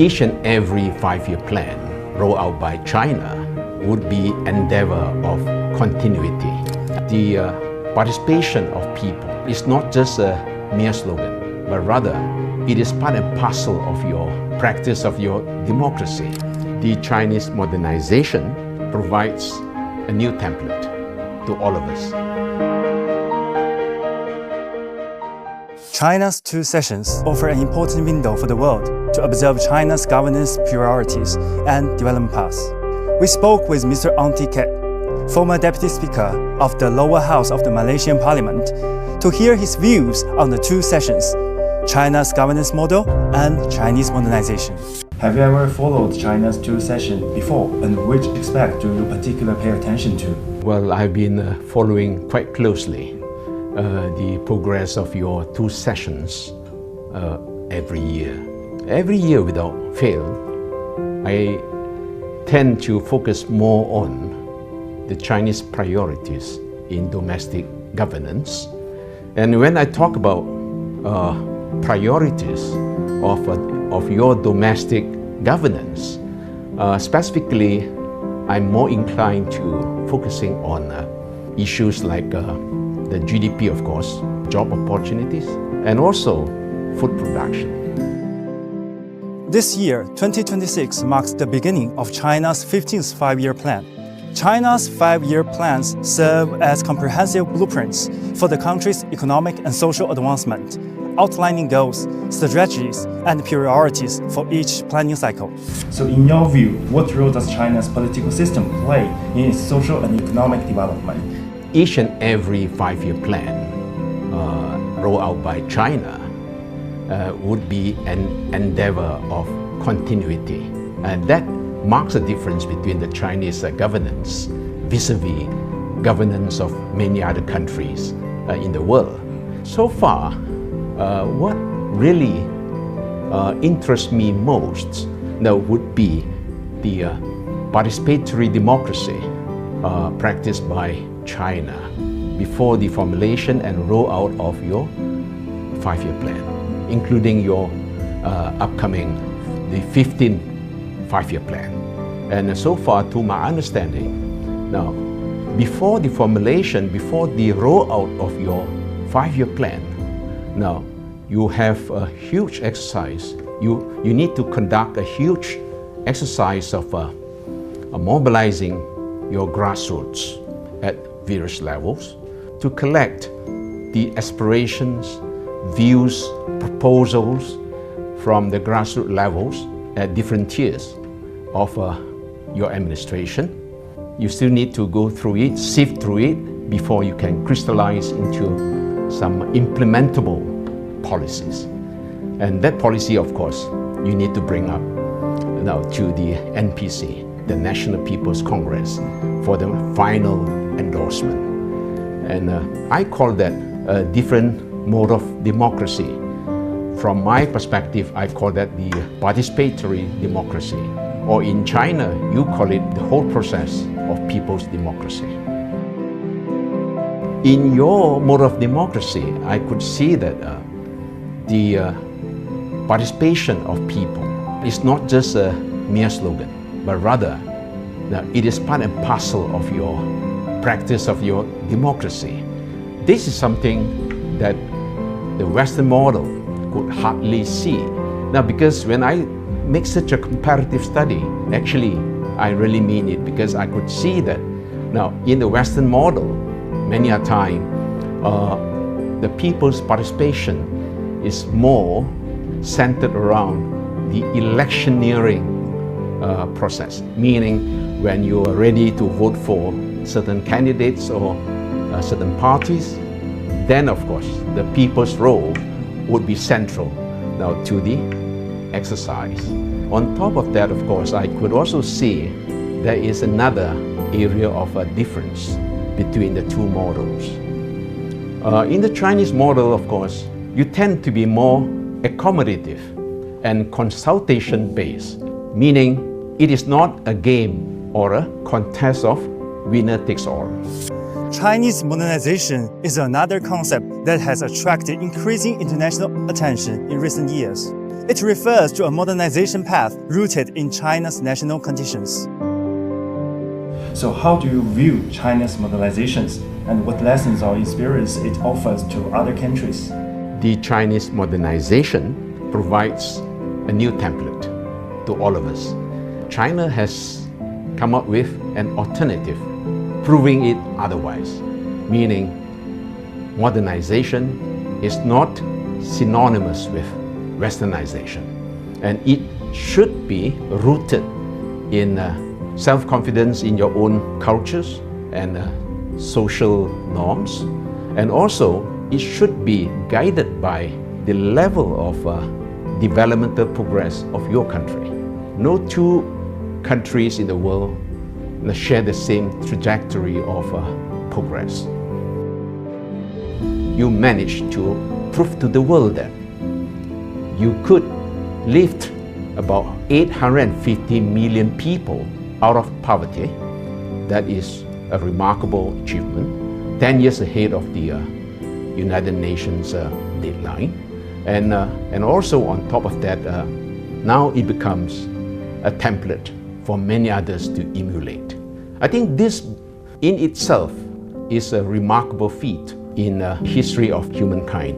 Each and every 5-year plan rolled out by China would be endeavor of continuity. The participation of people is not just a mere slogan, but rather it is part and parcel of your practice of your democracy. The Chinese modernization provides a new template to all of us. China's 2 sessions offer an important window for the world to observe China's governance priorities and development paths. We spoke with Mr. Ang Ket, former Deputy Speaker of the lower house of the Malaysian Parliament, to hear his views on the 2 sessions, China's governance model and Chinese modernization. Have you ever followed China's 2 sessions before, and which aspect do you particularly pay attention to? Well, I've been following quite closely the progress of your 2 sessions every year. Every year without fail, I tend to focus more on the Chinese priorities in domestic governance. And when I talk about priorities of your domestic governance, specifically, I'm more inclined to focusing on issues like the GDP, of course, job opportunities, and also food production. This year, 2026, marks the beginning of China's 15th 5-year plan. China's 5-year plans serve as comprehensive blueprints for the country's economic and social advancement, outlining goals, strategies, and priorities for each planning cycle. So in your view, what role does China's political system play in its social and economic development? Each and every 5-year plan rolled out by China would be an endeavor of continuity. And that marks a difference between the Chinese governance vis-a-vis governance of many other countries in the world. So far, what really interests me most now would be the participatory democracy practiced by China before the formulation and rollout of your 5-year plan, including your upcoming, the 15th 5-year plan. And so far, to my understanding, now, before the formulation, before the rollout of your 5-year plan, now, you have a huge exercise. You need to conduct a huge exercise of mobilizing your grassroots at various levels to collect the aspirations, views, proposals from the grassroots levels at different tiers of your administration. You still need to go through it, sift through it, before you can crystallize into some implementable policies. And that policy, of course, you need to bring up now to the NPC, the National People's Congress, for the final endorsement. And I call that a different mode of democracy. From my perspective, I call that the participatory democracy. Or in China, you call it the whole process of people's democracy. In your mode of democracy, I could see that the participation of people is not just a mere slogan, but rather it is part and parcel of your practice of your democracy. This is something that the Western model could hardly see. Now, because when I make such a comparative study, actually, I really mean it, because I could see that now in the Western model, many a time, the people's participation is more centered around the electioneering process, meaning when you are ready to vote for certain candidates or certain parties, then of course the people's role would be central now to the exercise. On top of that, of course, I could also see there is another area of a difference between the two models. In the Chinese model, of course, you tend to be more accommodative and consultation-based, meaning it is not a game or a contest of winner takes all. Chinese modernization is another concept that has attracted increasing international attention in recent years. It refers to a modernization path rooted in China's national conditions. So how do you view China's modernizations and what lessons or experience it offers to other countries? The Chinese modernization provides a new template to all of us. China has come up with an alternative, proving it otherwise, meaning modernization is not synonymous with westernization, and it should be rooted in self-confidence in your own cultures and social norms, and also it should be guided by the level of developmental progress of your country. No two countries in the world share the same trajectory of progress. You managed to prove to the world that you could lift about 850 million people out of poverty. That is a remarkable achievement, 10 years ahead of the United Nations deadline. And also on top of that, now it becomes a template for many others to emulate. I think this in itself is a remarkable feat in the history of humankind.